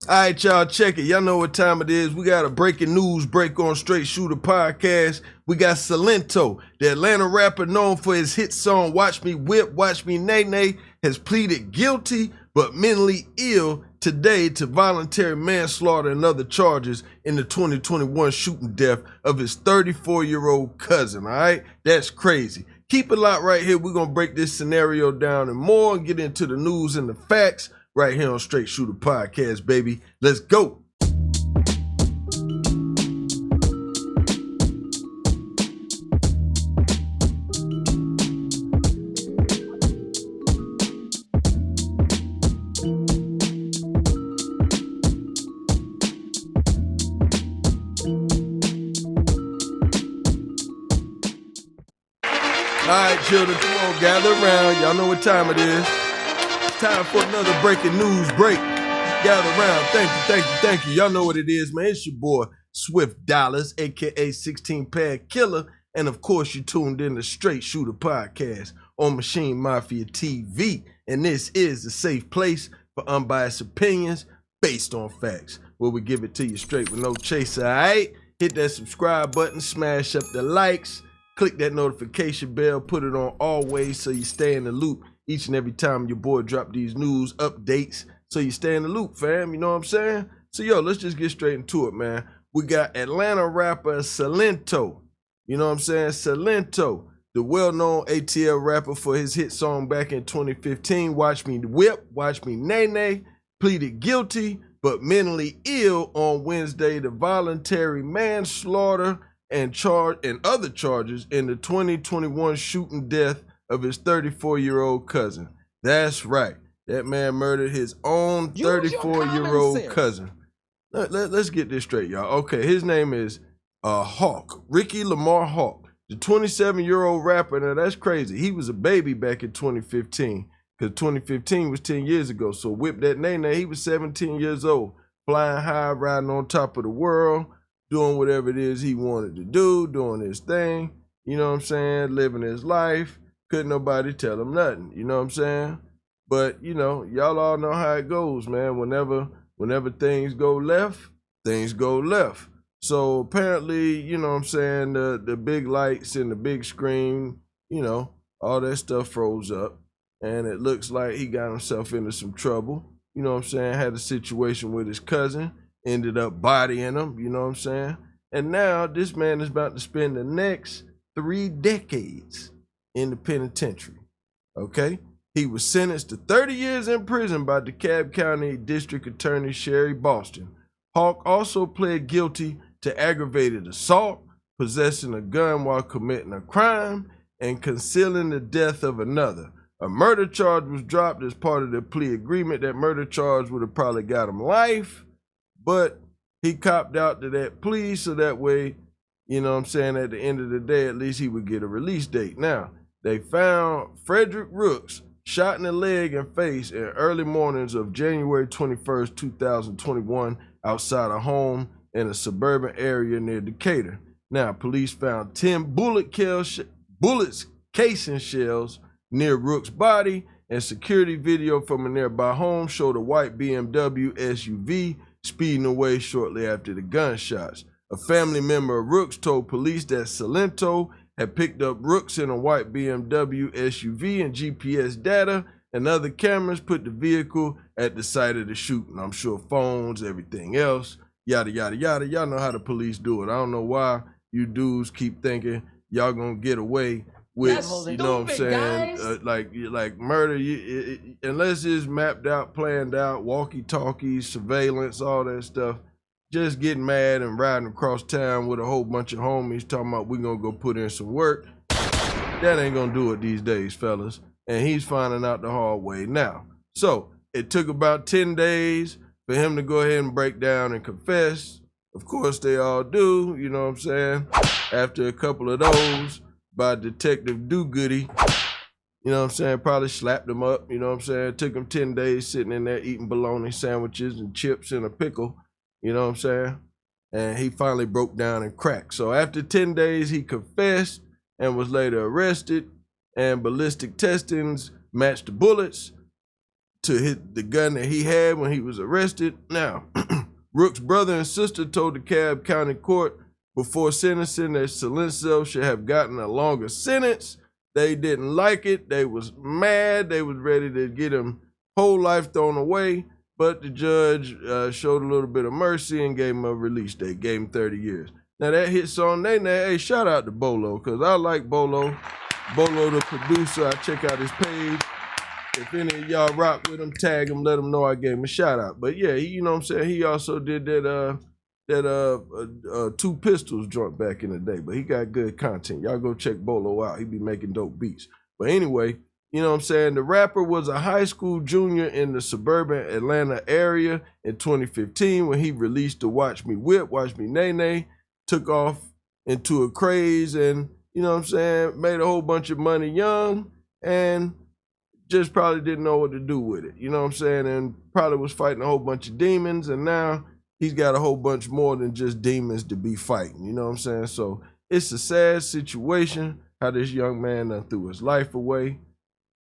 All right, y'all, check it. Y'all know what time it is. We got a breaking news break on Straight Shoota podcast. We got Silento, the Atlanta rapper known for his hit song Watch Me Whip, Watch Me Nay Nay, has pleaded guilty but mentally ill today to voluntary manslaughter and other charges in the 2021 shooting death of his 34-year-old cousin, all right? That's crazy. Keep it locked right here. We're going to break this scenario down and more and get into the news and the facts right here on Straight Shoota podcast, baby. Let's go. All right, children, come on, gather around. Y'all know what time it is. Time for another breaking news break. Gather around. Thank you. Y'all know what it is, man. It's your boy, Swift Dollars, a.k.a. 16-Pad Killer. And, of course, you tuned in to Straight Shoota podcast on Maschine Mafia TV. And this is a safe place for unbiased opinions based on facts, where we give it to you straight with no chaser, all right? Hit that subscribe button, smash up the likes, click that notification bell, put it on always so you stay in the loop each and every time your boy drop these news updates, so you stay in the loop, fam. You know what I'm saying? So, yo, let's just get straight into it, man. We got Atlanta rapper Silento. You know what I'm saying? Silento, the well-known ATL rapper for his hit song back in 2015, Watch Me Whip, Watch Me Nay Nay, pleaded guilty but mentally ill on Wednesday to voluntary manslaughter and other charges in the 2021 shooting death of his 34-year-old cousin. That's right. That man murdered his own 34-year-old cousin. Let's get this straight, y'all. Okay, his name is Hawk, Ricky Lamar Hawk, the 27-year-old rapper. Now, that's crazy. He was a baby back in 2015, because 2015 was 10 years ago. So whip that nay-nay, he was 17 years old, flying high, riding on top of the world, doing whatever it is he wanted to do, doing his thing, you know what I'm saying, living his life. Couldn't nobody tell him nothing, you know what I'm saying? But, you know, y'all all know how it goes, man. Whenever things go left, things go left. So apparently, you know what I'm saying, the big lights and the big screen, you know, all that stuff froze up. And it looks like he got himself into some trouble. You know what I'm saying? Had a situation with his cousin, ended up bodying him, you know what I'm saying? And now this man is about to spend the next 3 decades in the penitentiary, okay? He was sentenced to 30 years in prison by DeKalb County District Attorney Sherry Boston. Hawk also pled guilty to aggravated assault, possessing a gun while committing a crime, and concealing the death of another. A murder charge was dropped as part of the plea agreement. That murder charge would have probably got him life, but he copped out to that plea so that way, you know what I'm saying, at the end of the day, at least he would get a release date. Now, they found Frederick Rooks shot in the leg and face in early mornings of January 21st, 2021, outside a home in a suburban area near Decatur. Now, police found 10 bullets casing shells near Rooks' body, and security video from a nearby home showed a white BMW SUV speeding away shortly after the gunshots. A family member of Rooks told police that Silento had picked up Rooks in a white BMW SUV, and GPS data and other cameras put the vehicle at the site of the shooting. I'm sure phones, everything else, yada, yada, yada. Y'all know how the police do it. I don't know why you dudes keep thinking y'all gonna get away with, you know what I'm saying, like murder, unless it's mapped out, planned out, walkie-talkies, surveillance, all that stuff. Just getting mad and riding across town with a whole bunch of homies talking about we gonna go put in some work. That ain't gonna do it these days, fellas. And he's finding out the hard way now. So it took about 10 days for him to go ahead and break down and confess. Of course they all do, you know what I'm saying? After a couple of those by Detective Do-Goody, you know what I'm saying, probably slapped him up, you know what I'm saying? It took him 10 days sitting in there eating bologna sandwiches and chips and a pickle. You know what I'm saying? And he finally broke down and cracked. So after 10 days, he confessed and was later arrested, and ballistic testings matched the bullets to hit the gun that he had when he was arrested. Now, Rook's brother and sister told the Cobb County Court before sentencing that Silento should have gotten a longer sentence. They didn't like it. They was mad. They was ready to get him whole life thrown away. But the judge showed a little bit of mercy and gave him a release date, gave him 30 years. Now that hits on they now. Hey, shout out to Bolo, because I like Bolo. Bolo the producer. I check out his page. If any of y'all rock with him, tag him, let him know I gave him a shout out. But yeah, you know what I'm saying? He also did that Two Pistols joint back in the day, but he got good content. Y'all go check Bolo out. He be making dope beats. But anyway, you know what I'm saying? The rapper was a high school junior in the suburban Atlanta area in 2015 when he released the Watch Me Whip, Watch Me Nay Nay, took off into a craze and, you know what I'm saying, made a whole bunch of money young and just probably didn't know what to do with it. You know what I'm saying? And probably was fighting a whole bunch of demons, and now he's got a whole bunch more than just demons to be fighting. You know what I'm saying? So it's a sad situation how this young man done threw his life away.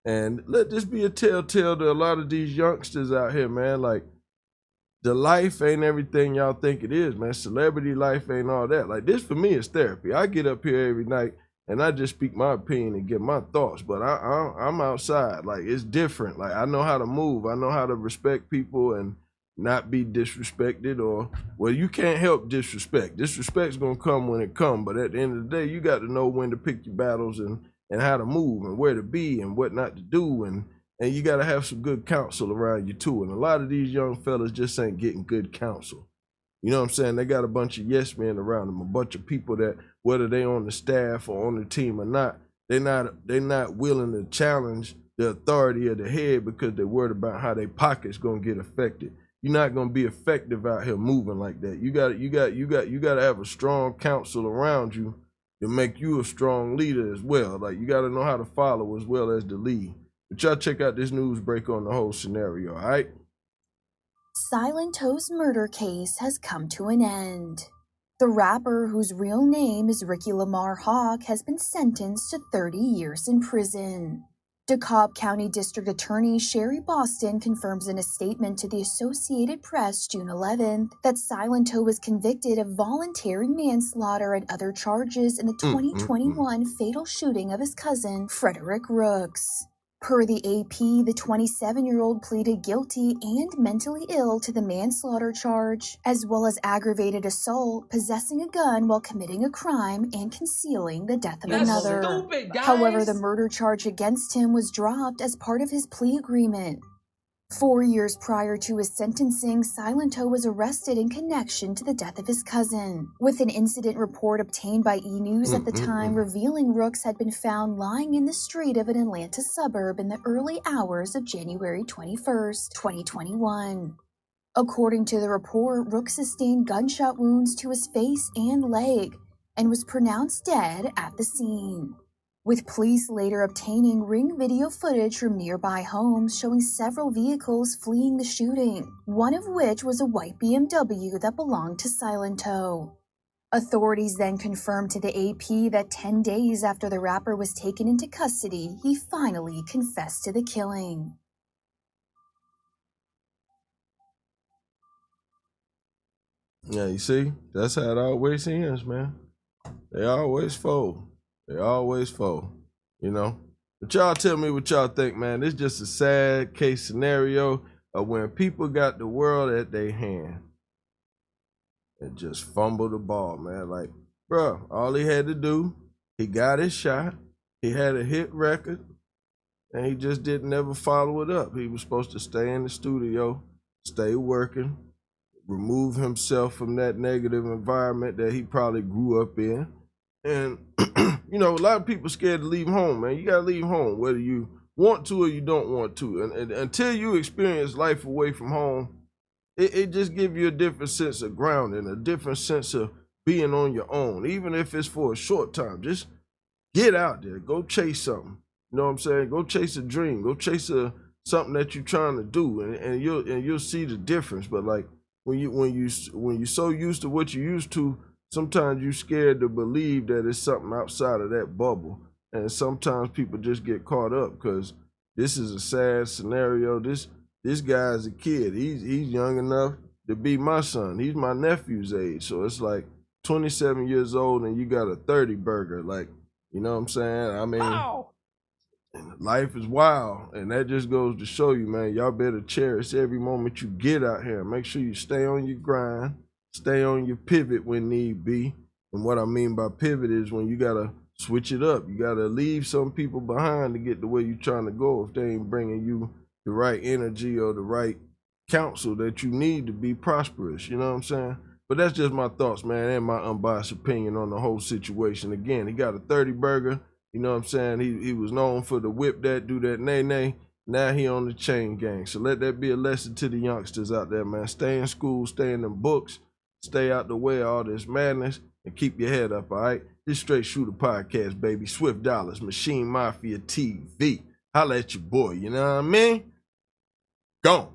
And let this be a telltale to a lot of these youngsters out here, man. Like, the life ain't everything y'all think it is, man. Celebrity life ain't all that. Like, this for me is therapy. I get up here every night and I just speak my opinion and give my thoughts, but I'm outside. Like, it's different. Like, I know how to move. I know how to respect people and not be disrespected, or, well, you can't help disrespect. Disrespect's gonna come when it come, but at the end of the day, you got to know when to pick your battles and how to move and where to be and what not to do, and you got to have some good counsel around you too. And a lot of these young fellas just ain't getting good counsel. You know what I'm saying? They got a bunch of yes men around them, a bunch of people that, whether they on the staff or on the team or not, they're not willing to challenge the authority of the head because they're worried about how their pocket's gonna get affected. You're not gonna be effective out here moving like that. You got to have a strong counsel around you to make you a strong leader as well. Like, you got to know how to follow as well as to lead. But y'all check out this news break on the whole scenario, all right? Silento's murder case has come to an end. The rapper, whose real name is Ricky Lamar Hawk, has been sentenced to 30 years in prison. DeKalb County District Attorney Sherry Boston confirms in a statement to the Associated Press June 11th that Silento was convicted of voluntary manslaughter and other charges in the 2021 fatal shooting of his cousin, Frederick Rooks. Per the AP, the 27-year-old pleaded guilty and mentally ill to the manslaughter charge, as well as aggravated assault, possessing a gun while committing a crime, and concealing the death of another. Stupid, guys. However, the murder charge against him was dropped as part of his plea agreement. 4 years prior to his sentencing, Silento was arrested in connection to the death of his cousin, with an incident report obtained by E! News at the time revealing Rooks had been found lying in the street of an Atlanta suburb in the early hours of January 21st, 2021. According to the report, Rooks sustained gunshot wounds to his face and leg and was pronounced dead at the scene, with police later obtaining ring video footage from nearby homes showing several vehicles fleeing the shooting, one of which was a white BMW that belonged to Silento. Authorities then confirmed to the AP that 10 days after the rapper was taken into custody, he finally confessed to the killing. Yeah, you see? That's how it always ends, man. They always fold. They always fold, you know? But y'all tell me what y'all think, man. It's just a sad case scenario of when people got the world at their hand and just fumble the ball, man. Like, bro, all he had to do, he got his shot. He had a hit record, and he just didn't ever follow it up. He was supposed to stay in the studio, stay working, remove himself from that negative environment that he probably grew up in. And, you know, a lot of people scared to leave home, man. You got to leave home, whether you want to or you don't want to. And until you experience life away from home, it just gives you a different sense of grounding, a different sense of being on your own, even if it's for a short time. Just get out there. Go chase something. You know what I'm saying? Go chase a dream. Go chase something that you're trying to do, and you'll see the difference. But like when you're so used to what you're used to, sometimes you're scared to believe that it's something outside of that bubble. And sometimes people just get caught up because this is a sad scenario. This This guy's a kid. He's young enough to be my son. He's my nephew's age. So it's like 27 years old and you got a 30 burger. Like, you know what I'm saying? I mean, wow. Life is wild. And that just goes to show you, man, y'all better cherish every moment you get out here. Make sure you stay on your grind, stay on your pivot when need be. And what I mean by pivot is when you got to switch it up. You got to leave some people behind to get to where you're trying to go if they ain't bringing you the right energy or the right counsel that you need to be prosperous. You know what I'm saying? But that's just my thoughts, man, and my unbiased opinion on the whole situation. Again, he got a 30 burger. You know what I'm saying? He was known for the whip that, do that, nay. Now he on the chain gang. So let that be a lesson to the youngsters out there, man. Stay in school, stay in them books, stay out the way of all this madness, and keep your head up, all right? This Straight Shooter podcast, baby. Swift Dollars, Maschine Mafia TV. Holla at your boy, you know what I mean? Gone.